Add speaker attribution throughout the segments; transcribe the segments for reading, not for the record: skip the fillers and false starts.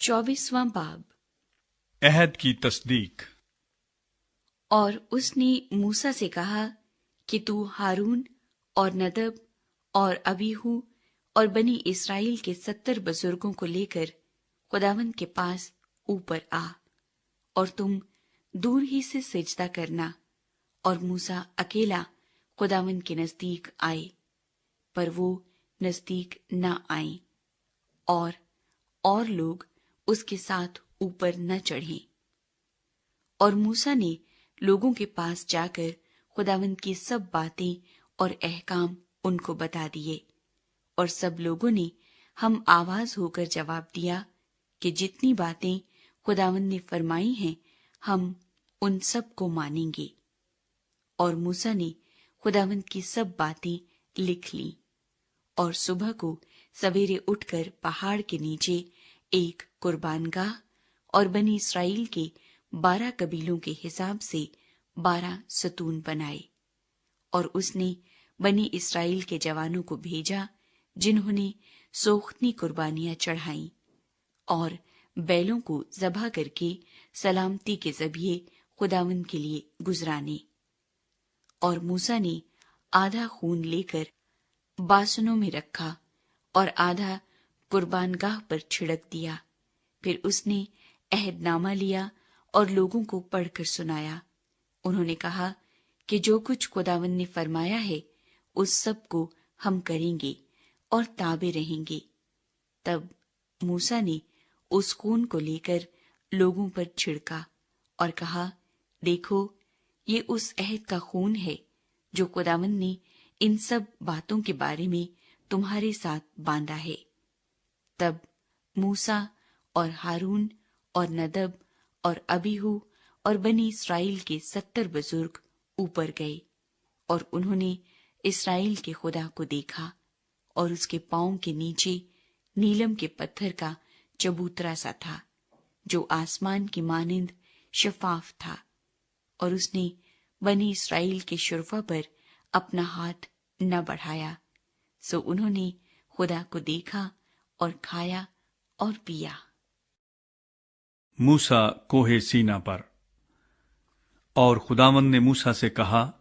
Speaker 1: 24वां बाब।
Speaker 2: अहद की तस्दीक।
Speaker 1: और उसने मूसा से कहा कि तू हारून और नदब और अबीहू और बनी इस्राएल के 70 बुजुर्गों को लेकर खुदावंद के पास ऊपर आ, और तुम दूर ही से सिजदा करना। और मूसा अकेला खुदावंद के नजदीक आए, पर वो नजदीक न आए, और लोग उसके साथ ऊपर न चढ़े। और मूसा ने लोगों के पास जाकर खुदावंद की सब बातें और अहकाम उनको बता दिए। और सब लोगों ने हम आवाज होकर जवाब दिया कि जितनी बातें खुदावंद ने फरमाई हैं, हम उन सब को मानेंगे। और मूसा ने खुदावंद की सब बातें लिख लीं। और सुबह को सवेरे उठकर पहाड़ के नीचे एक कुर्बानगाह और बनी इस्राएल के 12 कबीलों के हिसाब से 12 सतून बनाए। और उसने बनी इस्राएल के जवानों को भेजा, जिन्होंने सोख्तनी कुर्बानियां चढ़ाईं और बैलों को ज़बह करके सलामती के ज़बिये खुदावंद के लिए गुजराने। और मूसा ने आधा खून लेकर बासनों में रखा और आधा कुर्बानगाह पर छिड़क दिया। फिर उसने अहदनामा लिया और लोगों को पढ़कर सुनाया। उन्होंने कहा कि जो कुछ खुदावंद ने फरमाया है, उस सब को हम करेंगे और ताबे रहेंगे। तब मूसा ने उस खून को लेकर लोगों पर छिड़का और कहा, देखो, ये उस अहद का खून है जो खुदावंद ने इन सब बातों के बारे में तुम्हारे साथ बांधा है। तब मूसा और हारून और नदब और अबीहू और बनी इस्राएल के 70 बुजुर्ग ऊपर गए। और उन्होंने इस्राएल के खुदा को देखा, और उसके पांव के नीचे नीलम के पत्थर का चबूतरा सा था, जो आसमान की मानिंद शफाफ था। और उसने बनी इस्राएल के शुरफा पर अपना हाथ न बढ़ाया। सो उन्होंने खुदा को देखा और खाया और पिया।
Speaker 2: मूसा कोहे सीना पर। और खुदावंद ने मूसा से कहा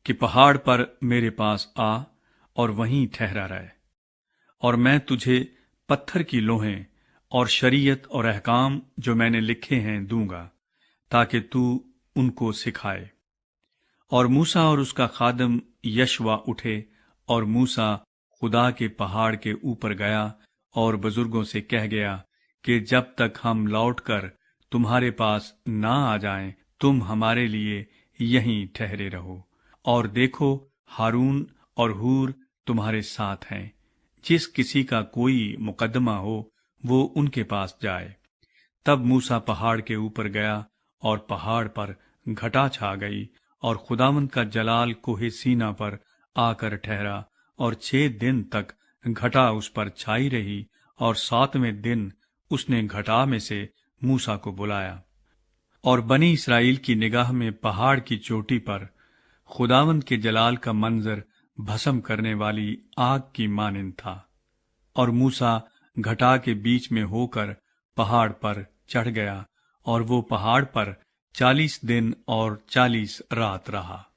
Speaker 2: कि पहाड़ पर मेरे पास आ और वहीं ठहरा रहे, और मैं तुझे पत्थर की लोहें और शरीयत और अहकाम जो मैंने लिखे हैं दूंगा, ताकि तू उनको सिखाए। और मूसा और उसका खादम यशवा उठे, और मूसा खुदा के पहाड़ के ऊपर गया और बुजुर्गों से कह गया कि जब तक हम लौटकर तुम्हारे पास ना आ जाएं, तुम हमारे लिए यहीं ठहरे रहो। और देखो, हारून और हूर तुम्हारे साथ हैं। जिस किसी का कोई मुकदमा हो, वो उनके पास जाए। तब मूसा पहाड़ के ऊपर गया, और पहाड़ पर घटा छा गई, और खुदावंद का जलाल कोहे सीना पर आकर ठहरा, और 6 दिन तक घटा उस पर छाई रही। और 7वें दिन उसने घटा में से मूसा को बुलाया। और बनी इस्राएल की निगाह में पहाड़ की चोटी पर खुदावंद के जलाल का मंजर भस्म करने वाली आग की मानिंद था। और मूसा घटा के बीच में होकर पहाड़ पर चढ़ गया, और वो पहाड़ पर 40 दिन और 40 रात रहा।